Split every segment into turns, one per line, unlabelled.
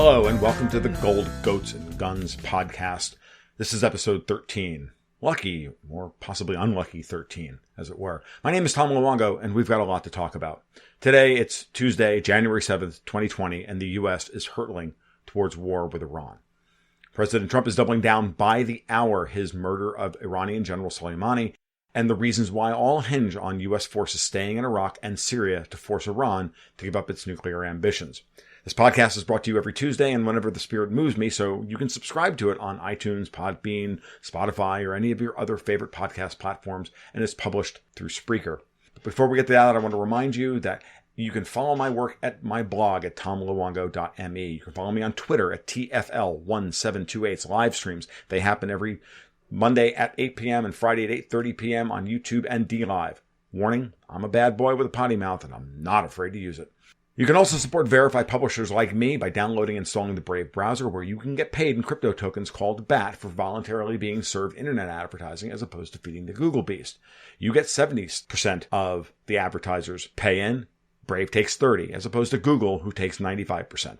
Hello and welcome to the Gold, Goats, and Guns podcast. This is episode 13. Lucky, or possibly unlucky 13, as it were. My name is Tom Luongo, and we've got a lot to talk about. Today, it's Tuesday, January 7th, 2020, and the U.S. is hurtling towards war with Iran. President Trump is doubling down by the hour his murder of Iranian General Soleimani, and the reasons why all hinge on U.S. forces staying in Iraq and Syria to force Iran to give up its nuclear ambitions. This podcast is brought to you every Tuesday and whenever the spirit moves me, so you can subscribe to it on iTunes, Podbean, Spotify, or any of your other favorite podcast platforms, and it's published through Spreaker. But before we get to that, I want to remind you that you can follow my work at my blog at tomluongo.me. You can follow me on Twitter at TFL1728. It's live streams. They happen every Monday at 8 p.m. and Friday at 8:30 p.m. on YouTube and DLive. Warning, I'm a bad boy with a potty mouth, and I'm not afraid to use it. You can also support verified publishers like me by downloading and installing the Brave browser, where you can get paid in crypto tokens called BAT for voluntarily being served internet advertising as opposed to feeding the Google beast. You get 70% of the advertisers pay in. Brave takes 30%, as opposed to Google, who takes 95%.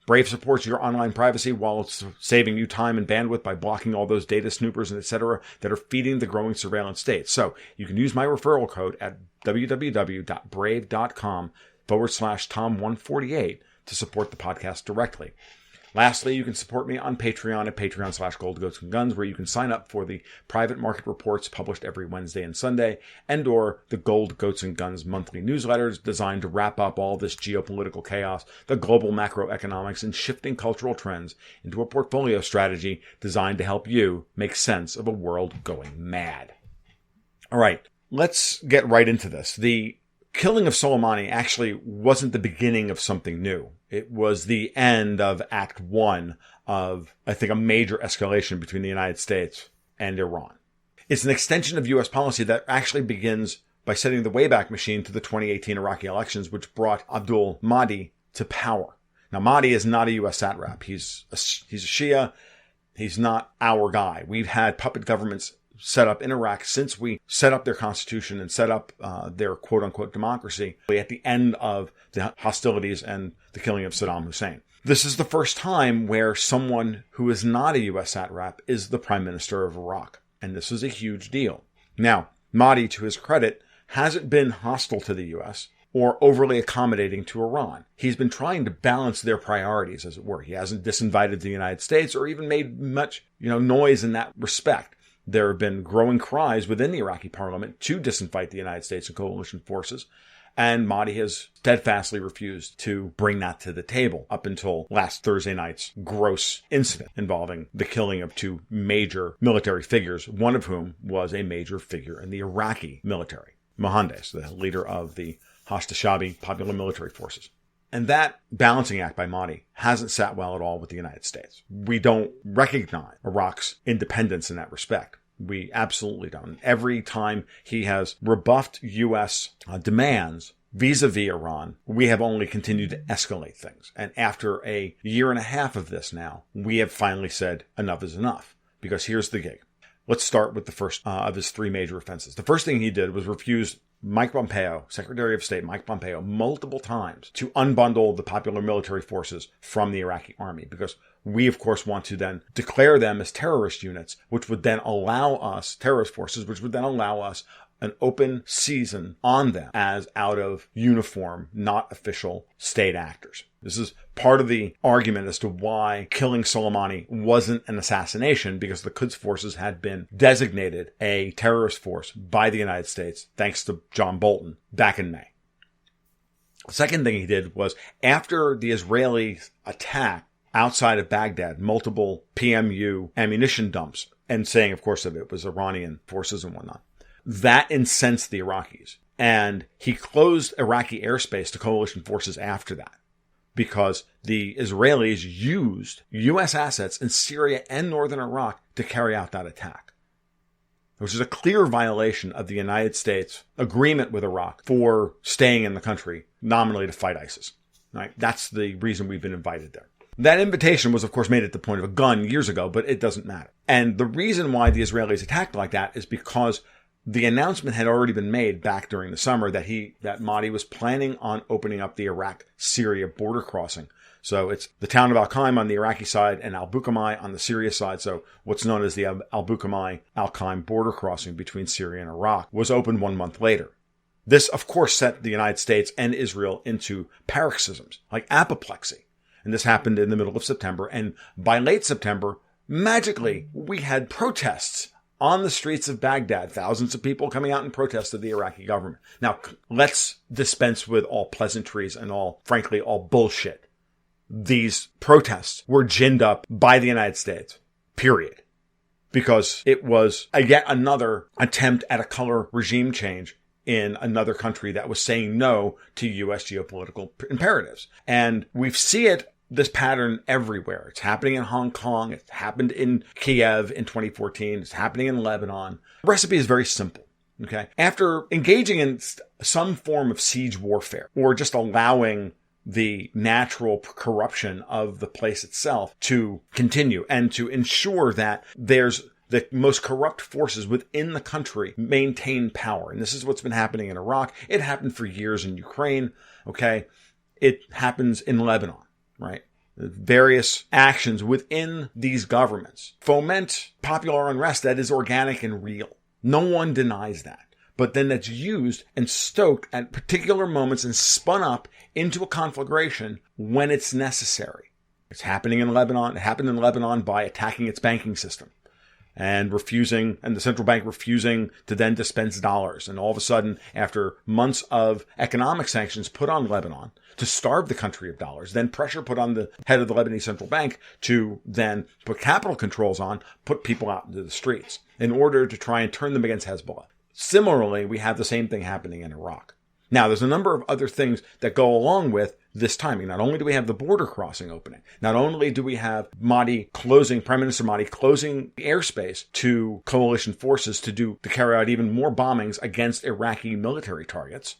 Brave supports your online privacy while it's saving you time and bandwidth by blocking all those data snoopers and etc. that are feeding the growing surveillance state. So you can use my referral code at www.brave.com/Tom148 to support the podcast directly. Lastly, you can support me on Patreon at patreon.com/goldgoatsandguns, where you can sign up for the private market reports published every Wednesday and Sunday, and or the Gold, Goats, and Guns monthly newsletters designed to wrap up all this geopolitical chaos, the global macroeconomics, and shifting cultural trends into a portfolio strategy designed to help you make sense of a world going mad. All right, let's get right into this. The killing of Soleimani actually wasn't the beginning of something new. It was the end of Act 1 of, I think, a major escalation between the United States and Iran. It's an extension of U.S. policy that actually begins by setting the Wayback Machine to the 2018 Iraqi elections, which brought Abdul-Mahdi to power. Now, Mahdi is not a U.S. satrap. He's a Shia. He's not our guy. We've had puppet governments set up in Iraq since we set up their constitution and set up their quote-unquote democracy at the end of the hostilities and the killing of Saddam Hussein. This is the first time where someone who is not a U.S. satrap is the prime minister of Iraq, and this is a huge deal. Now, Mahdi, to his credit, hasn't been hostile to the U.S. or overly accommodating to Iran. He's been trying to balance their priorities, as it were. He hasn't disinvited the United States or even made much, noise in that respect. There have been growing cries within the Iraqi parliament to disinvite the United States and coalition forces, and Mahdi has steadfastly refused to bring that to the table up until last Thursday night's gross incident involving the killing of two major military figures, one of whom was a major figure in the Iraqi military, Mohandes, the leader of the Hashd-e-Shaabi Popular Military Forces. And that balancing act by Mahdi hasn't sat well at all with the United States. We don't recognize Iraq's independence in that respect. We absolutely don't. Every time he has rebuffed U.S. demands vis-a-vis Iran, we have only continued to escalate things. And after a year and a half of this now, we have finally said enough is enough. Because here's the gig. Let's start with the first of his three major offenses. The first thing he did was refuse Mike Pompeo, Secretary of State Mike Pompeo, multiple times to unbundle the popular military forces from the Iraqi army, because we, of course, want to then declare them as terrorist units, which would then allow us, terrorist forces, which would then allow us an open season on them as out of uniform, not official state actors. This is part of the argument as to why killing Soleimani wasn't an assassination, because the Quds forces had been designated a terrorist force by the United States, thanks to John Bolton, back in May. The second thing he did was, after the Israeli attack outside of Baghdad, multiple PMU ammunition dumps, and saying, of course, that it was Iranian forces and whatnot, that incensed the Iraqis. And he closed Iraqi airspace to coalition forces after that, because the Israelis used U.S. assets in Syria and northern Iraq to carry out that attack, which is a clear violation of the United States agreement with Iraq for staying in the country nominally to fight ISIS. Right? That's the reason we've been invited there. That invitation was, of course, made at the point of a gun years ago, but it doesn't matter. And the reason why the Israelis attacked like that is because the announcement had already been made back during the summer that Mahdi was planning on opening up the Iraq-Syria border crossing So it's the town of Al-Qaim on the Iraqi side and Al-Bukamai on the Syria side. So what's known as the Al-Bukamai-Al-Qaim border crossing between Syria and Iraq was opened 1 month later. This, of course, set the United States and Israel into paroxysms, like apoplexy. And this happened in the middle of September. And by late September, magically, we had protests on the streets of Baghdad, thousands of people coming out in protest of the Iraqi government. Now, let's dispense with all pleasantries and frankly, all bullshit. These protests were ginned up by the United States, period. Because it was yet another attempt at a color regime change in another country that was saying no to U.S. geopolitical imperatives. And we see this pattern everywhere. It's happening in Hong Kong. It happened in Kiev in 2014. It's happening in Lebanon. The recipe is very simple. Okay. After engaging in some form of siege warfare or just allowing the natural corruption of the place itself to continue and to ensure that there's the most corrupt forces within the country maintain power. And this is what's been happening in Iraq. It happened for years in Ukraine. Okay. It happens in Lebanon, right? Various actions within these governments foment popular unrest that is organic and real. No one denies that. But then that's used and stoked at particular moments and spun up into a conflagration when it's necessary. It's happening in Lebanon. It happened in Lebanon by attacking its banking system and the central bank refusing to then dispense dollars. And all of a sudden, after months of economic sanctions put on Lebanon to starve the country of dollars, then pressure put on the head of the Lebanese central bank to then put capital controls on, put people out into the streets in order to try and turn them against Hezbollah. Similarly, we have the same thing happening in Iraq. Now, there's a number of other things that go along with this timing. Not only do we have the border crossing opening, not only do we have Prime Minister Mahdi closing the airspace to coalition forces to carry out even more bombings against Iraqi military targets,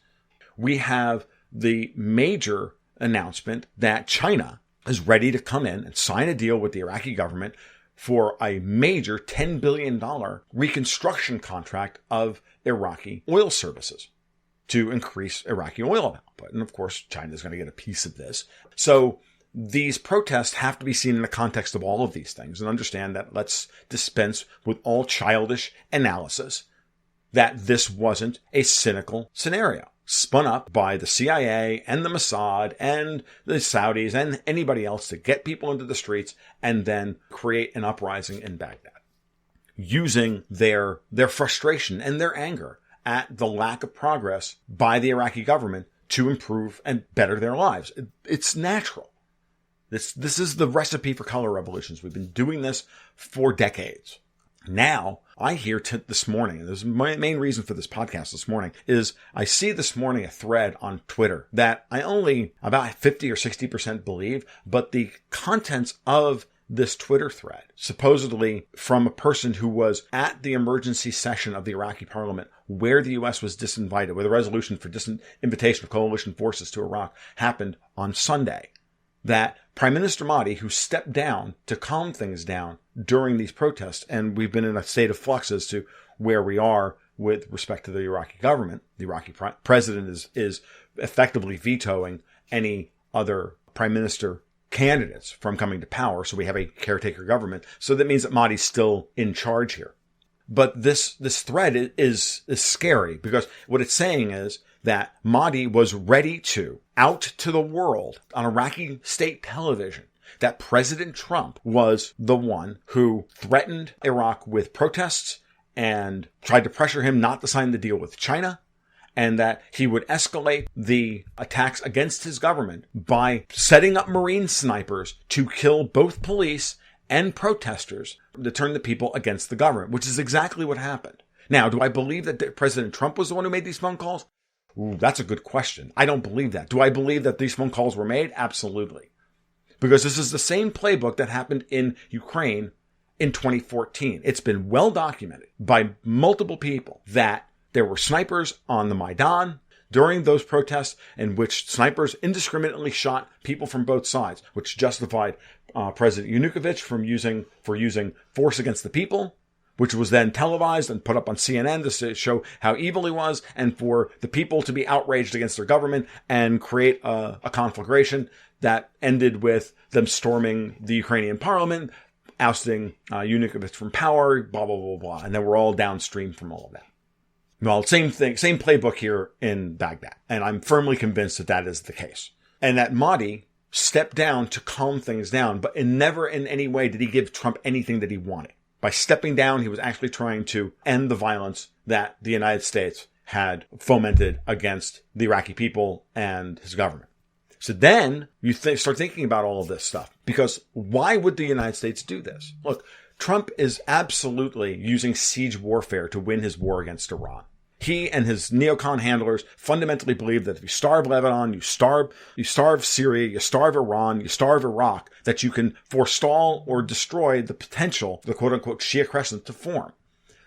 we have the major announcement that China is ready to come in and sign a deal with the Iraqi government for a major $10 billion reconstruction contract of Iraqi oil services to increase Iraqi oil output. And of course, China is going to get a piece of this. So these protests have to be seen in the context of all of these things and understand that let's dispense with all childish analysis that this wasn't a cynical scenario spun up by the CIA and the Mossad and the Saudis and anybody else to get people into the streets and then create an uprising in Baghdad using their frustration and their anger at the lack of progress by the Iraqi government to improve and better their lives. It's natural. This is the recipe for color revolutions. We've been doing this for decades. Now, I hear this morning, and this is my main reason for this podcast this morning, is I see this morning a thread on Twitter that I only about 50 or 60% believe, but the contents of this Twitter thread, supposedly from a person who was at the emergency session of the Iraqi parliament where the U.S. was disinvited, where the resolution for disinvitation of coalition forces to Iraq happened on Sunday, that Prime Minister Mahdi, who stepped down to calm things down during these protests, and we've been in a state of flux as to where we are with respect to the Iraqi government. The Iraqi president is effectively vetoing any other prime minister candidates from coming to power. So we have a caretaker government. So that means that Mahdi's still in charge here. But this thread is scary because what it's saying is that Mahdi was ready to out to the world on Iraqi state television that President Trump was the one who threatened Iraq with protests and tried to pressure him not to sign the deal with China, and that he would escalate the attacks against his government by setting up Marine snipers to kill both police and protesters to turn the people against the government, which is exactly what happened. Now, do I believe that President Trump was the one who made these phone calls? Ooh, that's a good question. I don't believe that. Do I believe that these phone calls were made? Absolutely. Because this is the same playbook that happened in Ukraine in 2014. It's been well documented by multiple people that there were snipers on the Maidan during those protests in which snipers indiscriminately shot people from both sides, which justified President Yanukovych for using force against the people, which was then televised and put up on CNN to show how evil he was, and for the people to be outraged against their government and create a conflagration that ended with them storming the Ukrainian parliament, ousting Yanukovych from power, blah, blah, blah, blah. And then we're all downstream from all of that. Well, same thing, same playbook here in Baghdad. And I'm firmly convinced that that is the case. And that Mahdi stepped down to calm things down, but never in any way did he give Trump anything that he wanted. By stepping down, he was actually trying to end the violence that the United States had fomented against the Iraqi people and his government. So then you start thinking about all of this stuff, because why would the United States do this? Look, Trump is absolutely using siege warfare to win his war against Iran. He and his neocon handlers fundamentally believe that if you starve Lebanon, you starve Syria, you starve Iran, you starve Iraq, that you can forestall or destroy the potential, the quote-unquote Shia crescent to form.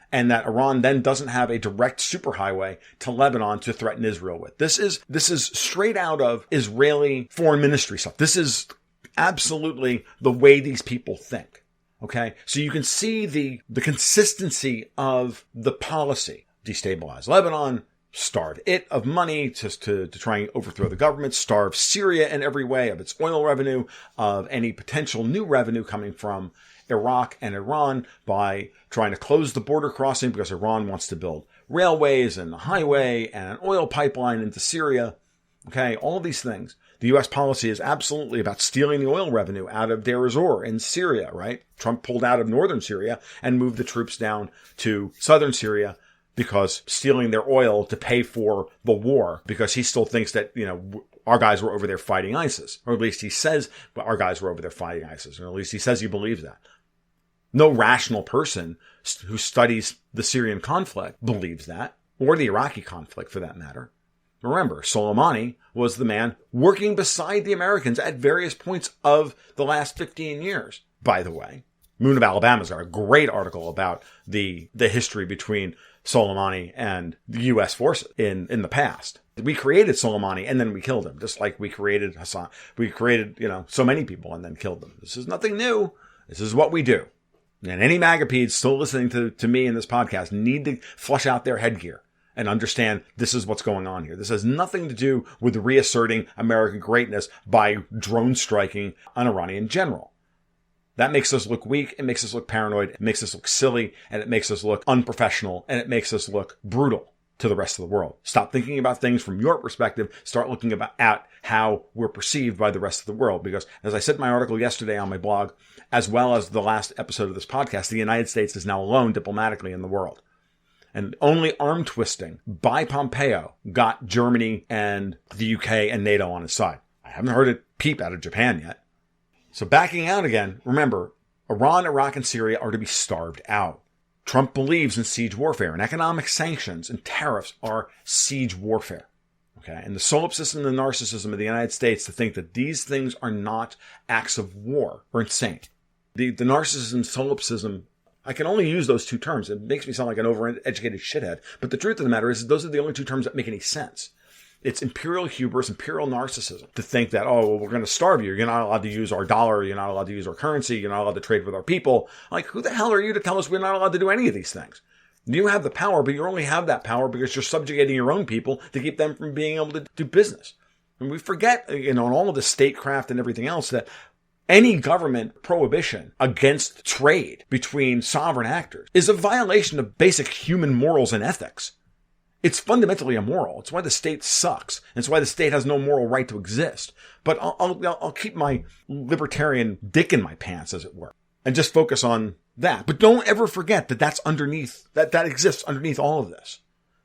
And that Iran then doesn't have a direct superhighway to Lebanon to threaten Israel with. This is straight out of Israeli foreign ministry stuff. This is absolutely the way these people think. Okay? So you can see the consistency of the policy. Destabilize Lebanon, starve it of money to try and overthrow the government, starve Syria in every way of its oil revenue, of any potential new revenue coming from Iraq and Iran by trying to close the border crossing because Iran wants to build railways and a highway and an oil pipeline into Syria. Okay, all of these things. The U.S. policy is absolutely about stealing the oil revenue out of Deir ez-Zor in Syria, right? Trump pulled out of northern Syria and moved the troops down to southern Syria because stealing their oil to pay for the war, because he still thinks that, our guys were over there fighting ISIS. Or at least he says our guys were over there fighting ISIS. Or at least he says he believes that. No rational person who studies the Syrian conflict believes that, or the Iraqi conflict for that matter. Remember, Soleimani was the man working beside the Americans at various points of the last 15 years, by the way. Moon of Alabama's got a great article about the history between Soleimani and the U.S. forces in the past. We created Soleimani and then we killed him, just like we created Hassan. We created, so many people and then killed them. This is nothing new. This is what we do. And any MAGA-pedes still listening to me in this podcast need to flush out their headgear and understand this is what's going on here. This has nothing to do with reasserting American greatness by drone striking an Iranian general. That makes us look weak, it makes us look paranoid, it makes us look silly, and it makes us look unprofessional, and it makes us look brutal to the rest of the world. Stop thinking about things from your perspective, start looking at how we're perceived by the rest of the world. Because, as I said in my article yesterday on my blog, as well as the last episode of this podcast, the United States is now alone diplomatically in the world. And only arm twisting by Pompeo got Germany and the UK and NATO on his side. I haven't heard it peep out of Japan yet. So backing out again, remember, Iran, Iraq, and Syria are to be starved out. Trump believes in siege warfare, and economic sanctions and tariffs are siege warfare. Okay, and the solipsism and the narcissism of the United States to think that these things are not acts of war are insane. The narcissism, solipsism, I can only use those two terms. It makes me sound like an overeducated shithead. But the truth of the matter is those are the only two terms that make any sense. It's imperial hubris, imperial narcissism to think that, we're going to starve you. You're not allowed to use our dollar. You're not allowed to use our currency. You're not allowed to trade with our people. Like, who the hell are you to tell us we're not allowed to do any of these things? You have the power, but you only have that power because you're subjugating your own people to keep them from being able to do business. And we forget, in all of the statecraft and everything else, that any government prohibition against trade between sovereign actors is a violation of basic human morals and ethics. It's fundamentally immoral. It's why the state sucks. It's why the state has no moral right to exist. But I'll keep my libertarian dick in my pants, as it were, and just focus on that. But don't ever forget that that's underneath, that exists underneath all of this.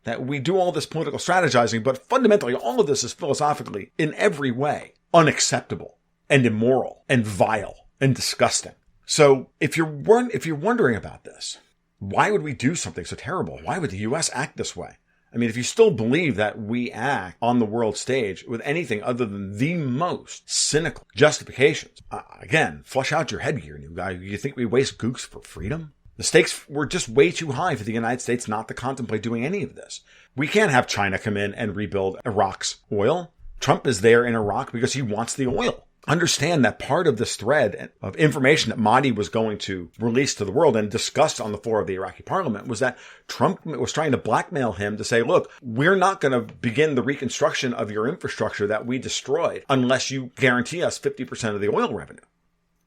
That we do all this political strategizing, but fundamentally all of this is philosophically, in every way, unacceptable and immoral and vile and disgusting. So if you're wondering about this, why would we do something so terrible? Why would the U.S. act this way? I mean, if you still believe that we act on the world stage with anything other than the most cynical justifications, again, flush out your headgear, new guy. You think we waste gooks for freedom? The stakes were just way too high for the United States not to contemplate doing any of this. We can't have China come in and rebuild Iraq's oil. Trump is there in Iraq because he wants the oil. understand that part of this thread of information that Mahdi was going to release to the world and discussed on the floor of the Iraqi parliament was that Trump was trying to blackmail him to say, look, we're not going to begin the reconstruction of your infrastructure that we destroyed unless you guarantee us 50% of the oil revenue.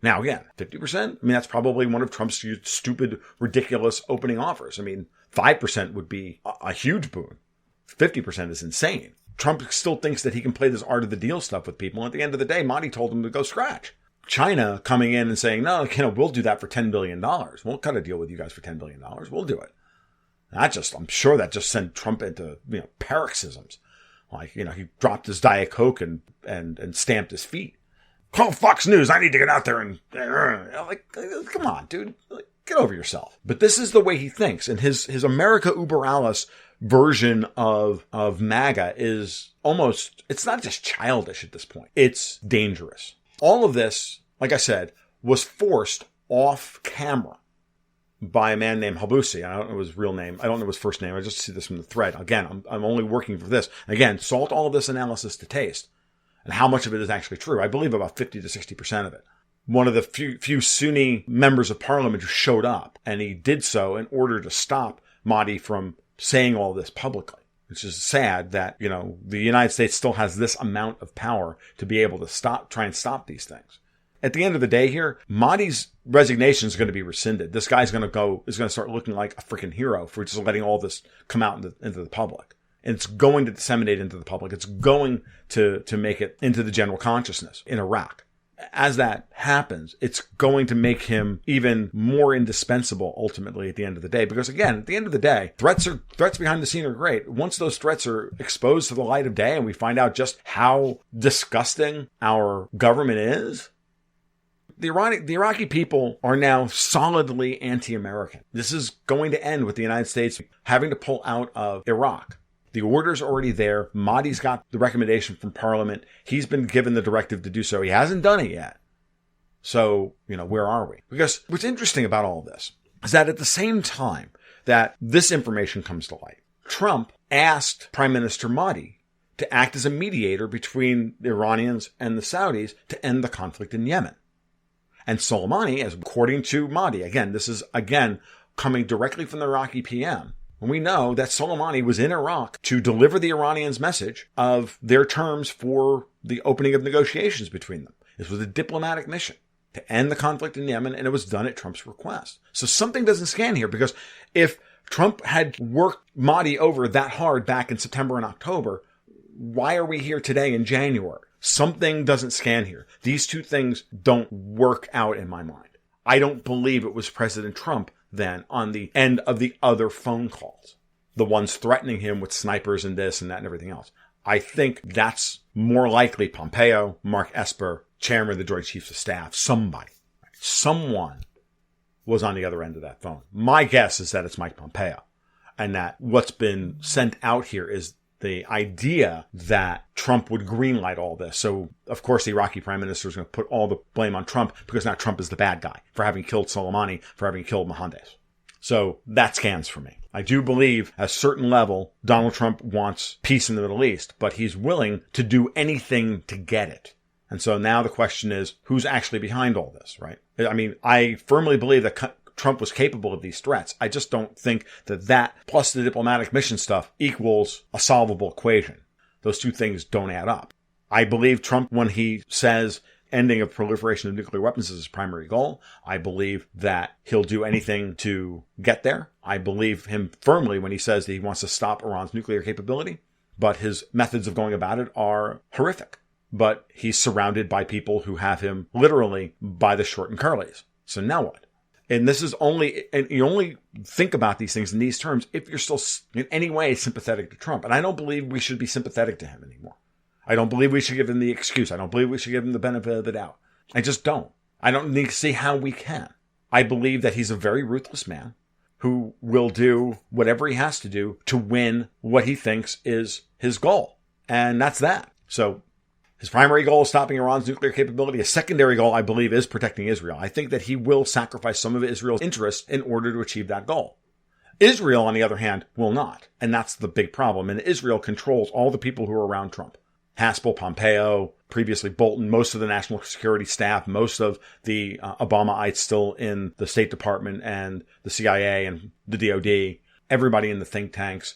Now, again, 50%? I mean, that's probably one of Trump's stupid, ridiculous opening offers. I mean, 5% would be a huge boon. 50% is insane. Trump still thinks that he can play this art of the deal stuff with people. And at the end of the day, Mahdi told him to go scratch. China coming in and saying, no, we'll do that for $10 billion. We'll cut a deal with you guys for $10 billion. We'll do it. I'm sure that just sent Trump into, paroxysms. Like, he dropped his Diet Coke and stamped his feet. Call Fox News. I need to get out there and, come on, dude. Get over yourself. But this is the way he thinks. And his America Uber Alles version of MAGA is almost, it's not just childish at this point. It's dangerous. All of this, like I said, was forced off camera by a man named Habusi. I don't know his real name. I don't know his first name. I just see this from the thread. Again, I'm only working for this. Again, salt all of this analysis to taste and how much of it is actually true. I believe about 50 to 60% of it. One of the few Sunni members of parliament who showed up, and he did so in order to stop Mahdi from saying all this publicly, which is sad that, the United States still has this amount of power to be able to try and stop these things. At the end of the day here, Mahdi's resignation is going to be rescinded. This guy's is going to start looking like a freaking hero for just letting all this come out into the public. And it's going to disseminate into the public. It's going to make it into the general consciousness in Iraq. As that happens, it's going to make him even more indispensable ultimately at the end of the day. Because again, at the end of the day, threats behind the scene are great. Once those threats are exposed to the light of day and we find out just how disgusting our government is, the Iraqi people are now solidly anti-American. This is going to end with the United States having to pull out of Iraq. The order's already there. Mahdi's got the recommendation from Parliament. He's been given the directive to do so. He hasn't done it yet. So, where are we? Because what's interesting about all this is that at the same time that this information comes to light, Trump asked Prime Minister Mahdi to act as a mediator between the Iranians and the Saudis to end the conflict in Yemen. And Soleimani, as according to Mahdi, again, this is coming directly from the Iraqi PM, and we know that Soleimani was in Iraq to deliver the Iranians' message of their terms for the opening of negotiations between them. This was a diplomatic mission to end the conflict in Yemen, and it was done at Trump's request. So something doesn't scan here, because if Trump had worked Mahdi over that hard back in September and October, why are we here today in January? Something doesn't scan here. These two things don't work out in my mind. I don't believe it was President Trump then on the end of the other phone calls, the ones threatening him with snipers and this and that and everything else. I think that's more likely Pompeo, Mark Esper, chairman of the Joint Chiefs of Staff, someone was on the other end of that phone. My guess is that it's Mike Pompeo, and that what's been sent out here is the idea that Trump would greenlight all this. So, of course, the Iraqi prime minister is going to put all the blame on Trump, because now Trump is the bad guy for having killed Soleimani, for having killed Mohandes. So that scans for me. I do believe at a certain level, Donald Trump wants peace in the Middle East, but he's willing to do anything to get it. And so now the question is, who's actually behind all this, right? I mean, I firmly believe that Trump was capable of these threats. I just don't think that plus the diplomatic mission stuff equals a solvable equation. Those two things don't add up. I believe Trump when he says ending of proliferation of nuclear weapons is his primary goal. I believe that he'll do anything to get there. I believe him firmly when he says that he wants to stop Iran's nuclear capability, but his methods of going about it are horrific. But he's surrounded by people who have him literally by the short and curlies. So now what? And you only think about these things in these terms if you're still in any way sympathetic to Trump. And I don't believe we should be sympathetic to him anymore. I don't believe we should give him the excuse. I don't believe we should give him the benefit of the doubt. I just don't. I don't need to see how we can. I believe that he's a very ruthless man who will do whatever he has to do to win what he thinks is his goal. And that's that. So his primary goal is stopping Iran's nuclear capability. A secondary goal, I believe, is protecting Israel. I think that he will sacrifice some of Israel's interests in order to achieve that goal. Israel, on the other hand, will not. And that's the big problem. And Israel controls all the people who are around Trump. Haspel, Pompeo, previously Bolton, most of the national security staff, most of the Obamaites still in the State Department and the CIA and the DOD, everybody in the think tanks,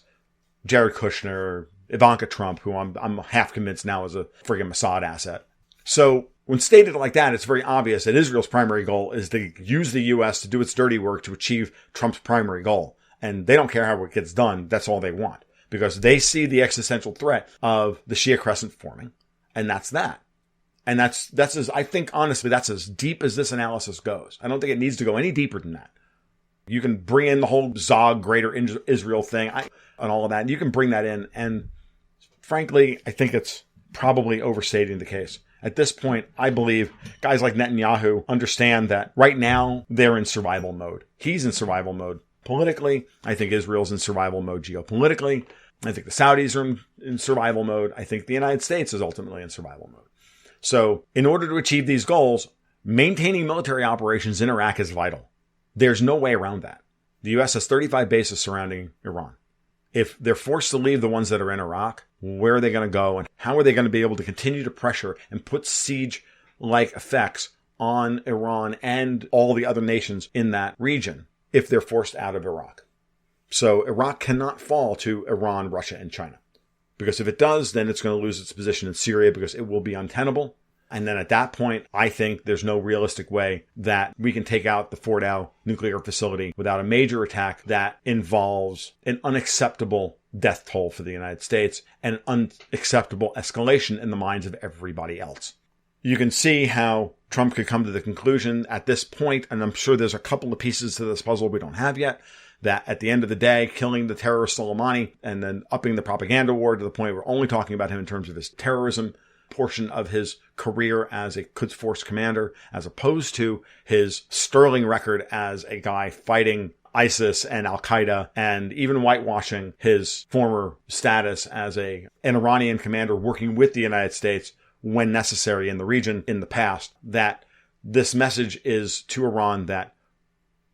Jared Kushner, Ivanka Trump, who I'm half convinced now is a friggin' Mossad asset. So when stated like that, it's very obvious that Israel's primary goal is to use the U.S. to do its dirty work to achieve Trump's primary goal. And they don't care how it gets done. That's all they want. Because they see the existential threat of the Shia Crescent forming. And that's that. And that's as, I think, honestly, that's as deep as this analysis goes. I don't think it needs to go any deeper than that. You can bring in the whole Zog, Greater Israel thing and all of that. You can bring that in. And frankly, I think it's probably overstating the case. At this point, I believe guys like Netanyahu understand that right now they're in survival mode. He's in survival mode. Politically, I think Israel's in survival mode. Geopolitically, I think the Saudis are in survival mode. I think the United States is ultimately in survival mode. So in order to achieve these goals, maintaining military operations in Iraq is vital. There's no way around that. The U.S. has 35 bases surrounding Iran. If they're forced to leave the ones that are in Iraq, where are they going to go? And how are they going to be able to continue to pressure and put siege-like effects on Iran and all the other nations in that region if they're forced out of Iraq? So Iraq cannot fall to Iran, Russia, and China. Because if it does, then it's going to lose its position in Syria because it will be untenable. And then at that point, I think there's no realistic way that we can take out the Fordow nuclear facility without a major attack that involves an unacceptable death toll for the United States and an unacceptable escalation in the minds of everybody else. You can see how Trump could come to the conclusion at this point, and I'm sure there's a couple of pieces to this puzzle we don't have yet, that at the end of the day, killing the terrorist Soleimani and then upping the propaganda war to the point we're only talking about him in terms of his terrorism portion of his career as a Quds Force commander, as opposed to his sterling record as a guy fighting ISIS and Al-Qaeda and even whitewashing his former status as an Iranian commander working with the United States when necessary in the region in the past, that this message is to Iran that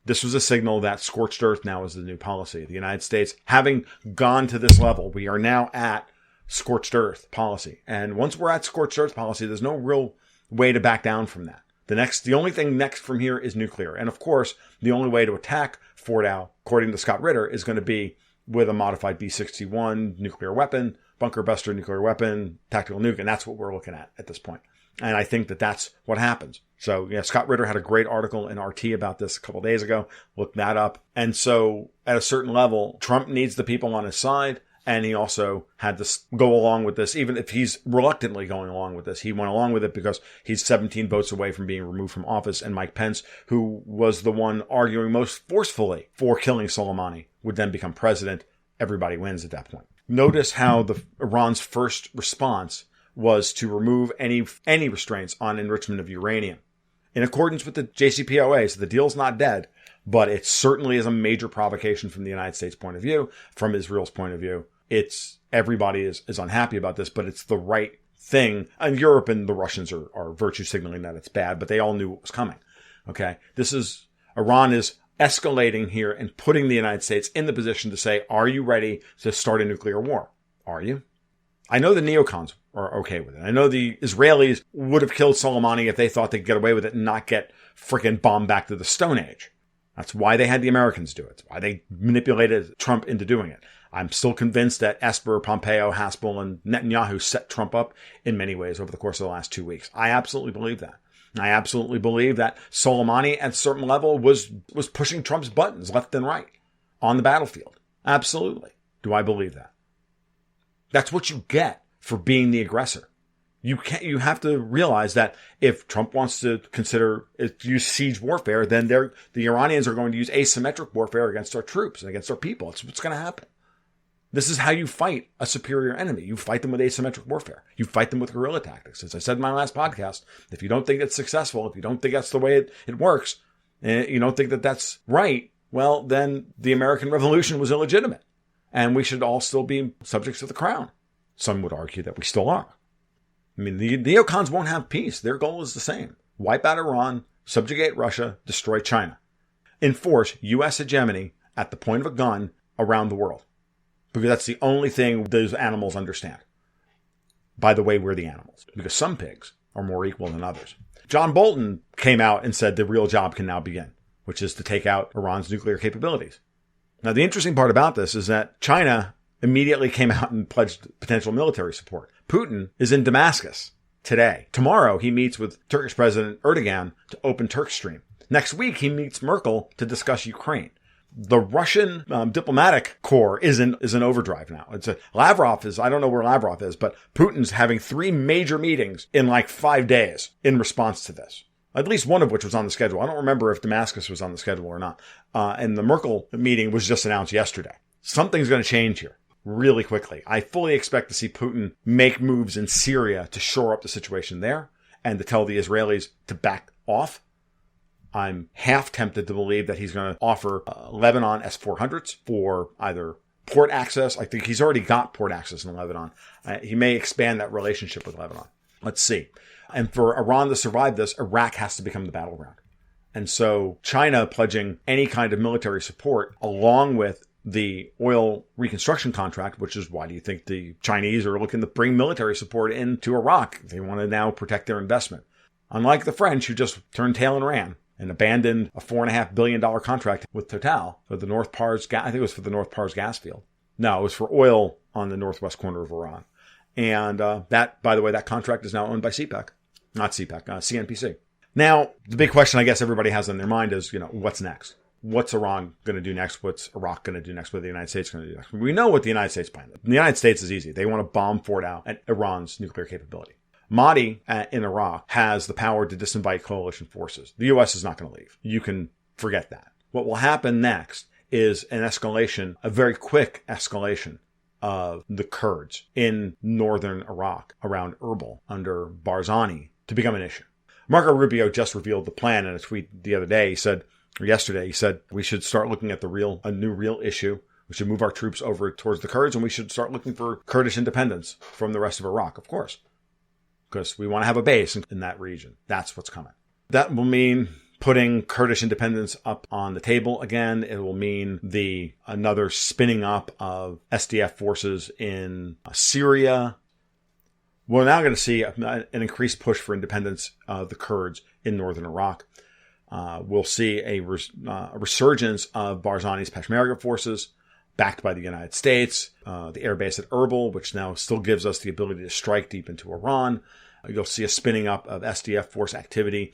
this was a signal that scorched earth now is the new policy. The United States, having gone to this level, we are now at scorched earth policy. And once we're at scorched earth policy, there's no real way to back down from that. The only thing next from here is nuclear. And of course, the only way to attack Fordow, according to Scott Ritter, is going to be with a modified B-61 nuclear weapon, bunker buster nuclear weapon, tactical nuke. And that's what we're looking at this point. And I think that that's what happens. So, yeah, Scott Ritter had a great article in RT about this a couple of days ago. Look that up. And so at a certain level, Trump needs the people on his side. And he also had to go along with this, even if he's reluctantly going along with this. He went along with it because he's 17 votes away from being removed from office. And Mike Pence, who was the one arguing most forcefully for killing Soleimani, would then become president. Everybody wins at that point. Notice how Iran's first response was to remove any restraints on enrichment of uranium. In accordance with the JCPOA, so the deal's not dead, but it certainly is a major provocation from the United States point of view, from Israel's point of view. Everybody is unhappy about this, but it's the right thing. And Europe and the Russians are virtue signaling that it's bad, but they all knew what was coming. Okay. Iran is escalating here and putting the United States in the position to say, are you ready to start a nuclear war? Are you? I know the neocons are okay with it. I know the Israelis would have killed Soleimani if they thought they could get away with it and not get frickin' bombed back to the Stone Age. That's why they had the Americans do it. That's why they manipulated Trump into doing it. I'm still convinced that Esper, Pompeo, Haspel, and Netanyahu set Trump up in many ways over the course of the last 2 weeks. I absolutely believe that. I absolutely believe that Soleimani at a certain level was pushing Trump's buttons left and right on the battlefield. Absolutely. Do I believe that? That's what you get for being the aggressor. You have to realize that if Trump wants to use siege warfare, then the Iranians are going to use asymmetric warfare against our troops and against our people. It's what's going to happen. This is how you fight a superior enemy. You fight them with asymmetric warfare. You fight them with guerrilla tactics. As I said in my last podcast, if you don't think it's successful, if you don't think that's the way it works, and you don't think that that's right, well, then the American Revolution was illegitimate. And we should all still be subjects of the crown. Some would argue that we still are. I mean, the neocons won't have peace. Their goal is the same. Wipe out Iran, subjugate Russia, destroy China. Enforce U.S. hegemony at the point of a gun around the world. Because that's the only thing those animals understand. by the way, we're the animals, because some pigs are more equal than others. John Bolton came out and said the real job can now begin, which is to take out Iran's nuclear capabilities. Now, the interesting part about this is that China immediately came out and pledged potential military support. Putin is in Damascus today. Tomorrow, he meets with Turkish President Erdogan to open Turk Stream. Next week, he meets Merkel to discuss Ukraine. The Russian diplomatic corps is in overdrive now. I don't know where Lavrov is, but Putin's having 3 major meetings in like 5 days in response to this. At least one of which was on the schedule. I don't remember if Damascus was on the schedule or not. And the Merkel meeting was just announced yesterday. Something's going to change here really quickly. I fully expect to see Putin make moves in Syria to shore up the situation there and to tell the Israelis to back off. I'm half tempted to believe that he's going to offer Lebanon S-400s for either port access. I think he's already got port access in Lebanon. He may expand that relationship with Lebanon. Let's see. And for Iran to survive this, Iraq has to become the battleground. And so China pledging any kind of military support along with the oil reconstruction contract, which is why do you think the Chinese are looking to bring military support into Iraq? They want to now protect their investment. Unlike the French, who just turned tail and ran and abandoned a $4.5 billion contract with Total for the North Pars gas. I think it was for the North Pars gas field. No, it was for oil on the northwest corner of Iran. And that, by the way, that contract is now owned by CPEC. Not CPEC, CNPC. Now, the big question I guess everybody has in their mind is, what's next? What's Iran going to do next? What's Iraq going to do next? What the United States going to do next? We know what the United States plan is. The United States is easy. They want to bomb Fort Al at Iran's nuclear capability. Mahdi in Iraq has the power to disinvite coalition forces. The U.S. is not going to leave. You can forget that. What will happen next is an escalation, a very quick escalation of the Kurds in northern Iraq around Erbil under Barzani to become an issue. Marco Rubio just revealed the plan in a tweet the other day. Yesterday, he said, we should start looking at a new real issue. We should move our troops over towards the Kurds, and we should start looking for Kurdish independence from the rest of Iraq, of course, because we want to have a base in that region. That's what's coming. That will mean putting Kurdish independence up on the table again. It will mean another spinning up of SDF forces in Syria. We're now going to see an increased push for independence of the Kurds in northern Iraq. We'll see a resurgence of Barzani's Peshmerga forces backed by the United States, the air base at Erbil, which now still gives us the ability to strike deep into Iran. You'll see a spinning up of SDF force activity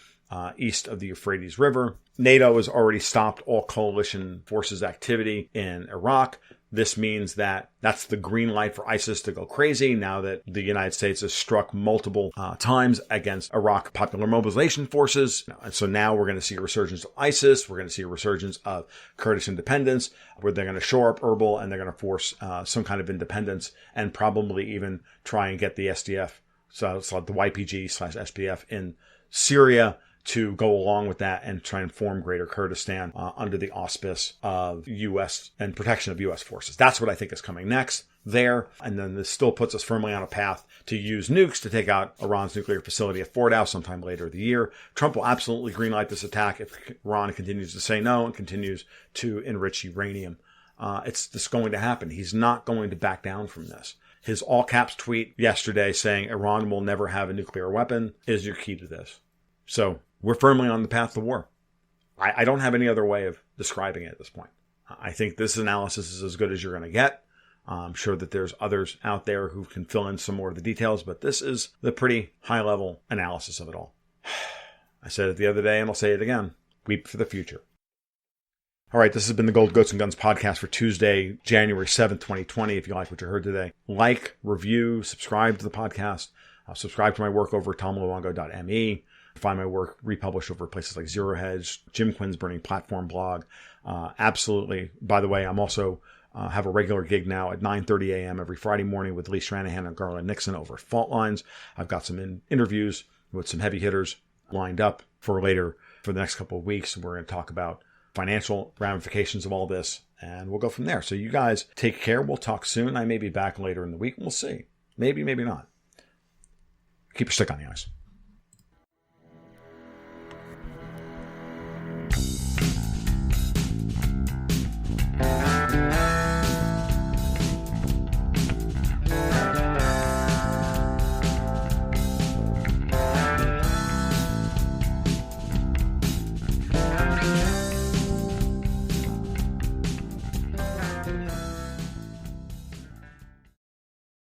east of the Euphrates River. NATO has already stopped all coalition forces activity in Iraq. This means that that's the green light for ISIS to go crazy now that the United States has struck multiple times against Iraq Popular Mobilization Forces. And so now we're going to see a resurgence of ISIS. We're going to see a resurgence of Kurdish independence, where they're going to shore up Erbil and they're going to force some kind of independence and probably even try and get the SDF, so the YPG/SPF in Syria, to go along with that and try and form Greater Kurdistan under the auspice of U.S. and protection of U.S. forces. That's what I think is coming next there. And then this still puts us firmly on a path to use nukes to take out Iran's nuclear facility at Fort Al sometime later the year. Trump will absolutely greenlight this attack if Iran continues to say no and continues to enrich uranium. It's just going to happen. He's not going to back down from this. His all-caps tweet yesterday saying Iran will never have a nuclear weapon is your key to this. So we're firmly on the path to war. I don't have any other way of describing it at this point. I think this analysis is as good as you're going to get. I'm sure that there's others out there who can fill in some more of the details, but this is the pretty high-level analysis of it all. I said it the other day, and I'll say it again. Weep for the future. All right, this has been the Gold, Goats, and Guns podcast for Tuesday, January 7th, 2020. If you like what you heard today, like, review, subscribe to the podcast. Subscribe to my work over at tomluongo.me. Find my work republished over places like Zero Hedge, Jim Quinn's Burning Platform blog. Absolutely. By the way, I'm also have a regular gig now at 9:30 a.m. every Friday morning with Lee Stranahan and Garland Nixon over at Fault Lines. I've got some interviews with some heavy hitters lined up for later for the next couple of weeks. We're going to talk about financial ramifications of all this, and we'll go from there. So you guys take care. We'll talk soon. I may be back later in the week. We'll see. Maybe, maybe not. Keep your stick on the ice.